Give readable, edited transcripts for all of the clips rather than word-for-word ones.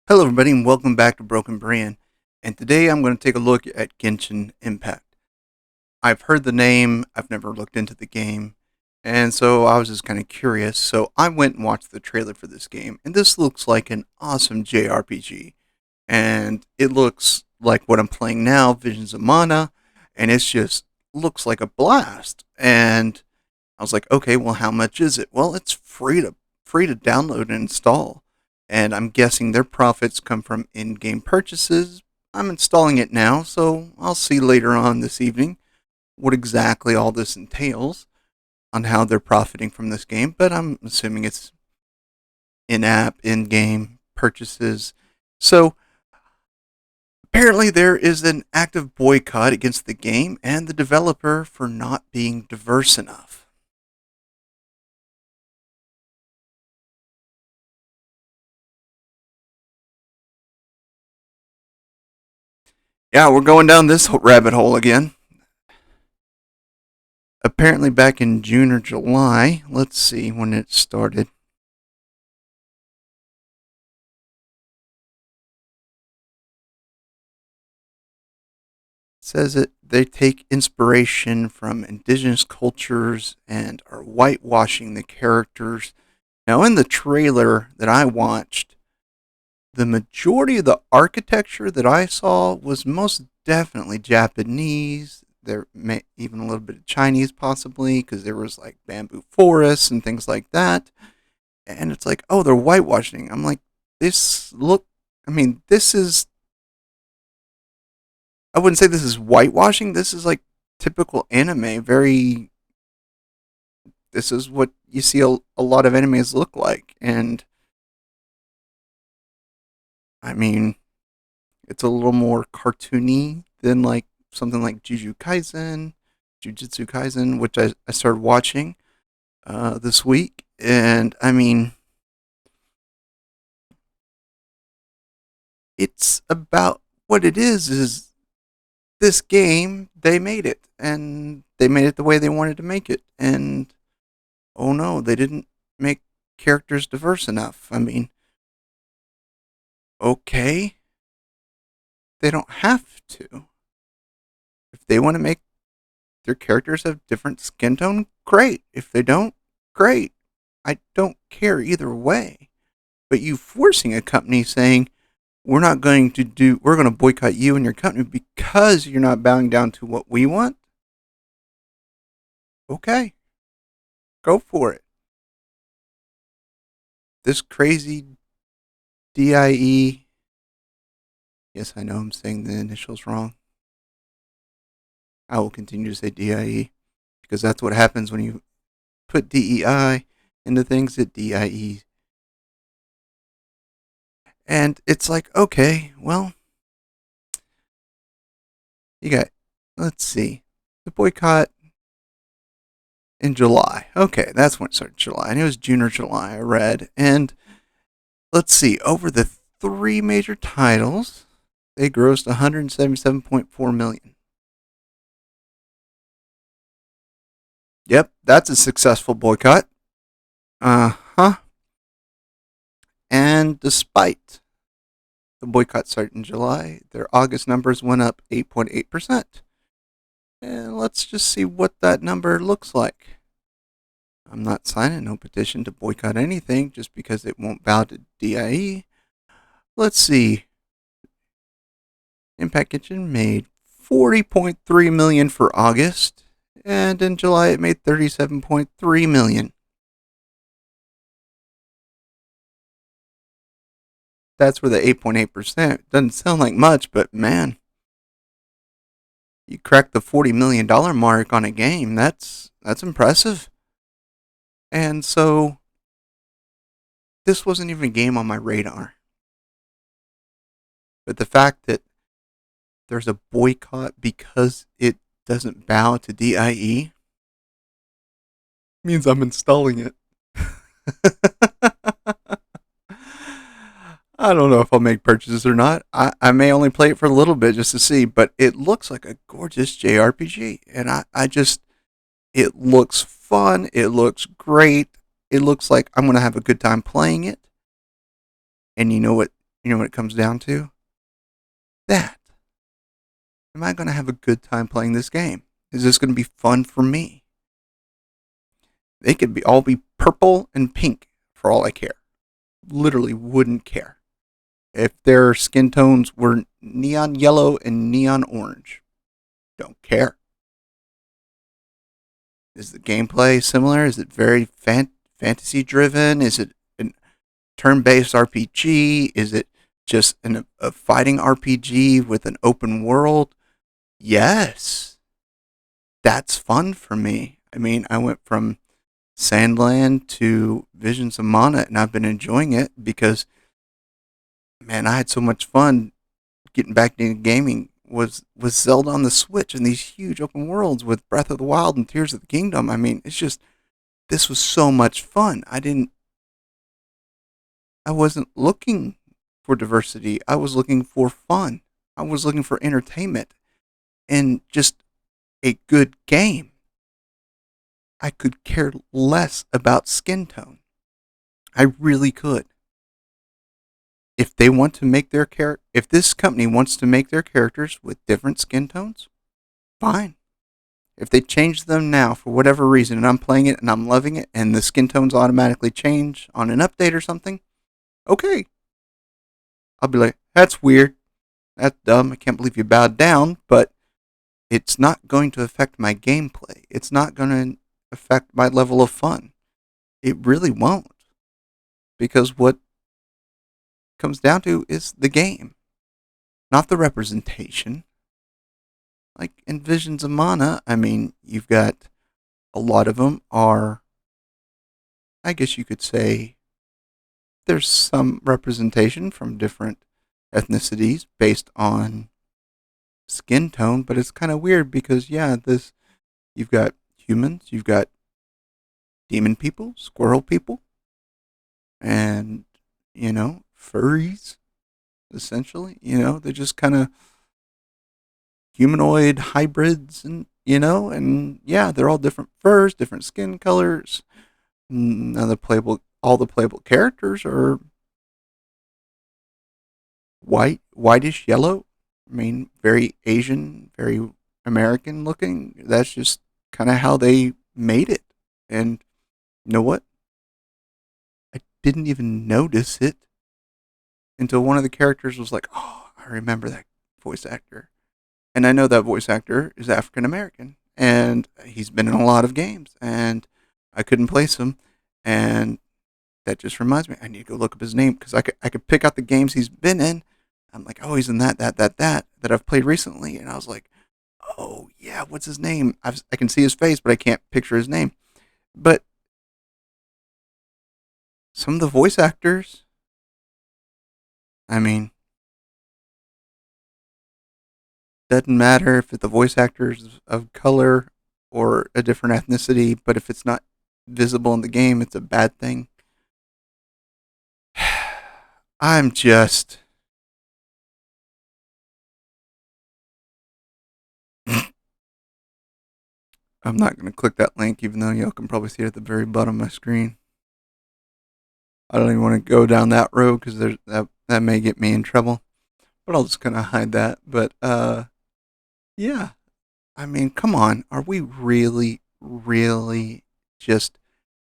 Hello, everybody, and welcome back to Broken Brand. And today I'm going to take a look at Genshin Impact. I've heard the name, I've never looked into the game, and so I was just kind of curious. So I went and watched the trailer for this game, and this looks like an awesome JRPG. And it looks like what I'm playing now, Visions of Mana, and it's just looks like a blast. And I was like, okay, well, how much is it? Well, it's free to download and install, and I'm guessing their profits come from in-game purchases. I'm installing it now, so I'll see later on this evening what exactly all this entails on how they're profiting from this game. But I'm assuming it's in-app, in-game purchases. So apparently, there is an active boycott against the game and the developer for not being diverse enough. Yeah, we're going down this rabbit hole again. Apparently, back in June or July, let's see when it started. It says that they take inspiration from indigenous cultures and are whitewashing the characters. Now, in the trailer that I watched, the majority of the architecture that I saw was most definitely Japanese. There may even a little bit of Chinese, possibly, because there was like bamboo forests and things like that. And it's like, oh, they're whitewashing. I'm like, this look. I mean, this is. I wouldn't say this is whitewashing. This is like typical anime. Very. This is what you see a lot of animes look like, and I mean, it's a little more cartoony than like something like Jujutsu Kaisen, which I started watching this week, and I mean, it's about what it is this game. They made it, and they made it the way they wanted to make it, and oh no, they didn't make characters diverse enough. I mean, okay, they don't have to. If they want to make their characters have different skin tone, great. If they don't, great. I don't care either way. But you forcing a company saying, we're going to boycott you and your company because you're not bowing down to what we want. Okay, go for it. This crazy DIE, yes, I know I'm saying the initials wrong. I will continue to say DIE because that's what happens when you put DEI into things that DIE. And it's like, okay, well, you got, let's see, the boycott in July. Okay, that's when it started, July. And it was June or July, I read. And let's see, over the three major titles, they grossed 177.4 million. Yep, that's a successful boycott. Uh huh. And despite the boycott started in July, their August numbers went up 8.8%. And let's just see what that number looks like. I'm not signing no petition to boycott anything just because it won't bow to DIE. Let's see. Impact Kitchen made 40.3 million for August, and in July it made 37.3 million. That's where the 8.8% doesn't sound like much, but man, you cracked the $40 million mark on a game. That's impressive. And so this wasn't even a game on my radar. But the fact that there's a boycott because it doesn't bow to DIE means I'm installing it. I don't know if I'll make purchases or not. I may only play it for a little bit just to see, but it looks like a gorgeous JRPG. And it looks fun. It looks great. It looks like I'm going to have a good time playing it. And You know what it comes down to? That. Am I going to have a good time playing this game? Is this going to be fun for me? They could be all be purple and pink for all I care. Literally wouldn't care. If their skin tones were neon yellow and neon orange, don't care. Is the gameplay similar? Is it very fantasy driven? Is it a turn based RPG? Is it just a fighting RPG with an open world? Yes. That's fun for me. I mean, I went from Sandland to Visions of Mana, and I've been enjoying it because, man, I had so much fun getting back into gaming. Was Zelda on the Switch and these huge open worlds with Breath of the Wild and Tears of the Kingdom. I mean, it's just this was so much fun. I wasn't looking for diversity. I was looking for fun. I was looking for entertainment and just a good game. I could care less about skin tone. I really could. If they want to make their if this company wants to make their characters with different skin tones, fine. If they change them now for whatever reason and I'm playing it and I'm loving it and the skin tones automatically change on an update or something, okay. I'll be like, that's weird. That's dumb. I can't believe you bowed down, but it's not going to affect my gameplay. It's not going to affect my level of fun. It really won't. Because what comes down to is the game, not the representation. Like in Visions of Mana, I mean, you've got a lot of them are, I guess you could say, there's some representation from different ethnicities based on skin tone, but it's kind of weird because, yeah, you've got humans, you've got demon people, squirrel people, and, furries, essentially. They're just kind of humanoid hybrids and yeah, they're all different furs, different skin colors. Now all the playable characters are whitish yellow. I mean, very Asian, very American looking. That's just kind of how they made it. And you know what? I didn't even notice it until one of the characters was like, "Oh, I remember that voice actor." And I know that voice actor is African American, and he's been in a lot of games, and I couldn't place him, and that just reminds me, I need to go look up his name because I could pick out the games he's been in. I'm like, oh, he's in that I've played recently, and I was like, oh yeah, what's his name? I can see his face, but I can't picture his name. But some of the voice actors, I mean, doesn't matter if the voice actor is of color or a different ethnicity, but if it's not visible in the game, it's a bad thing. I'm just. I'm not going to click that link, even though y'all can probably see it at the very bottom of my screen. I don't even want to go down that road because that may get me in trouble. But I'll just kind of hide that. But yeah. I mean, come on. Are we really, really just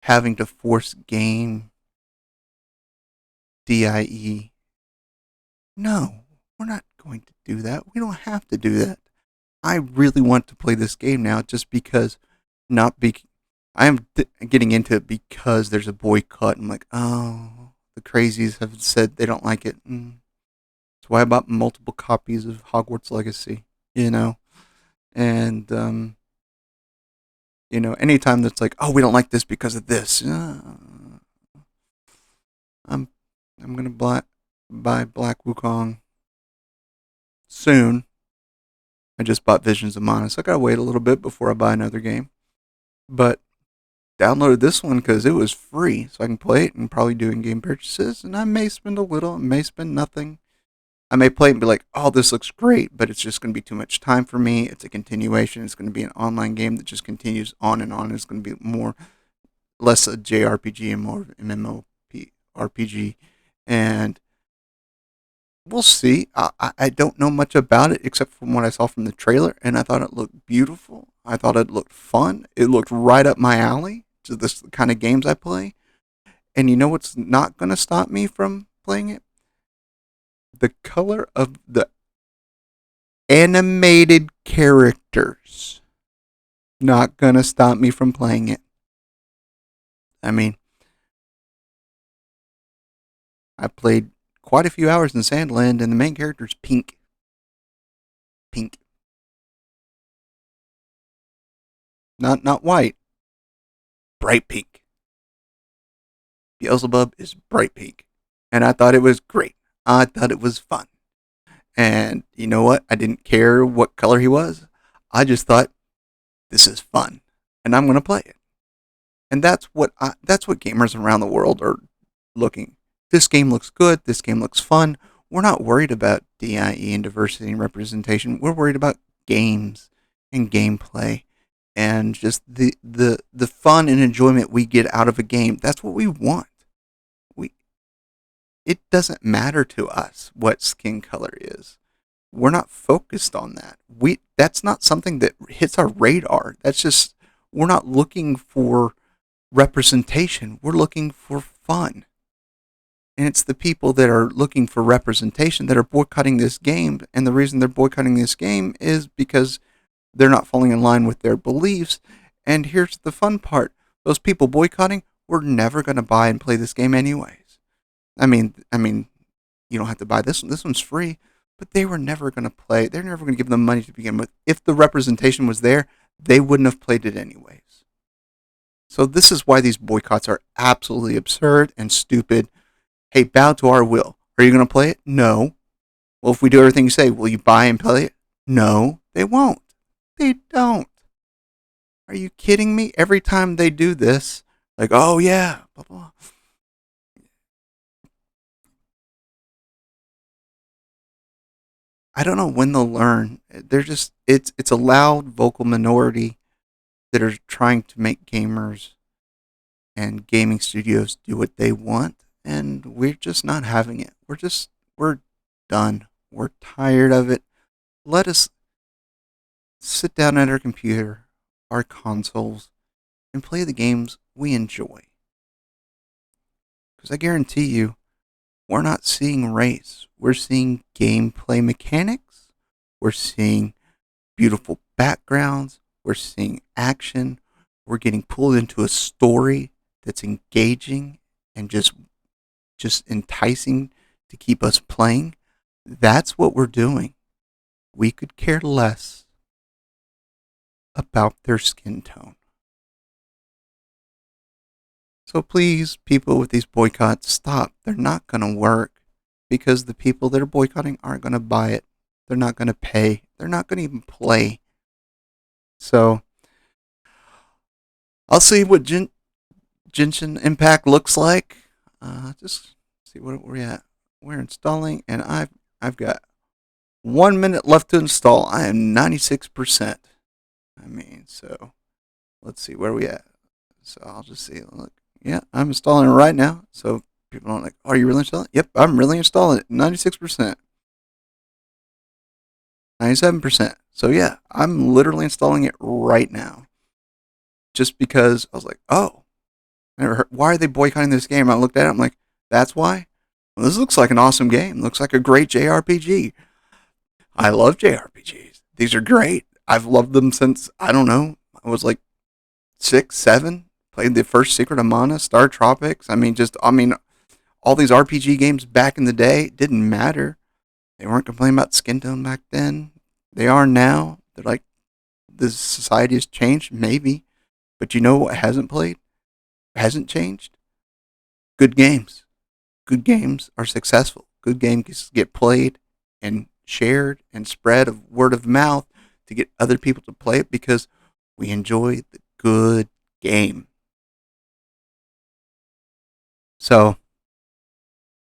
having to force game DIE? No, we're not going to do that. We don't have to do that. I really want to play this game now just because, not be. I am getting into it because there's a boycott. I'm like, oh, the crazies have said they don't like it. That's why I bought multiple copies of Hogwarts Legacy, and anytime that's like, oh, we don't like this because of this, I'm gonna buy Black Wukong soon. I just bought Visions of Mana, so I gotta wait a little bit before I buy another game. But downloaded this one because it was free, so I can play it and probably do in-game purchases. And I may spend a little, I may spend nothing. I may play it and be like, oh, this looks great, but it's just going to be too much time for me. It's a continuation. It's going to be an online game that just continues on and on. It's going to be less a JRPG and more MMORPG. And we'll see. I don't know much about it except from what I saw from the trailer, and I thought it looked beautiful. I thought it looked fun. It looked right up my alley to this kind of games I play. And you know what's not going to stop me from playing it? The color of the animated characters. Not going to stop me from playing it. I mean, I played quite a few hours in Sandland, and the main character's pink. Pink. Not white. Bright pink. Beelzebub is bright pink. And I thought it was great. I thought it was fun. And you know what? I didn't care what color he was. I just thought this is fun, and I'm going to play it. And that's what gamers around the world are looking. This game looks good. This game looks fun. We're not worried about DIE and diversity and representation. We're worried about games and gameplay and just the fun and enjoyment we get out of a game. That's what we want. We It doesn't matter to us what skin color is. We're not focused on that. That's not something that hits our radar. That's just we're not looking for representation. We're looking for fun. And it's the people that are looking for representation that are boycotting this game. And the reason they're boycotting this game is because they're not falling in line with their beliefs. And here's the fun part. Those people boycotting were never going to buy and play this game anyways. I mean, you don't have to buy this one. This one's free. But they were never going to play. They're never going to give them money to begin with. If the representation was there, they wouldn't have played it anyways. So this is why these boycotts are absolutely absurd and stupid. Hey, bow to our will. Are you going to play it? No. Well, if we do everything you say, will you buy and play it? No, they won't. They don't. Are you kidding me? Every time they do this, like, oh yeah, blah, blah. I don't know when they'll learn. They're just, it's a loud vocal minority that are trying to make gamers and gaming studios do what they want. And we're just not having it. We're done. We're tired of it. Let us sit down at our computer, our consoles, and play the games we enjoy. Because I guarantee you, we're not seeing race. We're seeing gameplay mechanics. We're seeing beautiful backgrounds. We're seeing action. We're getting pulled into a story that's engaging and just enticing to keep us playing. That's what we're doing. We could care less about their skin tone. So please, people with these boycotts, stop. They're not going to work because the people that are boycotting aren't going to buy it. They're not going to pay. They're not going to even play. So I'll see what Genshin Impact looks like. Just see where we're at. We're installing, and I've got 1 minute left to install. I am 96%. I mean, so let's see where we at. So I'll just see. Look, yeah, I'm installing it right now. So people don't like, are you really installing? Yep, I'm really installing it. 96%, 97%. So yeah, I'm literally installing it right now. Just because I was like, oh, I never heard, why are they boycotting this game? I looked at it. I'm like, that's why. Well, this looks like an awesome game. Looks like a great JRPG. I love JRPGs. These are great. I've loved them since, I don't know, I was like 6, 7. Played the first Secret of Mana, Star Tropics. All these RPG games back in the day didn't matter. They weren't complaining about skin tone back then. They are now. They're like, the society has changed, maybe. But you know what hasn't played? Hasn't changed? Good games. Good games are successful. Good games get played and shared and spread of word of mouth to get other people to play it because we enjoy the good game. So,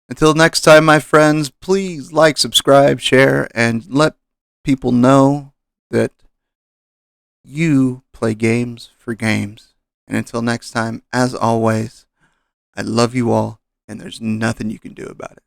until next time, my friends, please like, subscribe, share, and let people know that you play games for games. And until next time, as always, I love you all, and there's nothing you can do about it.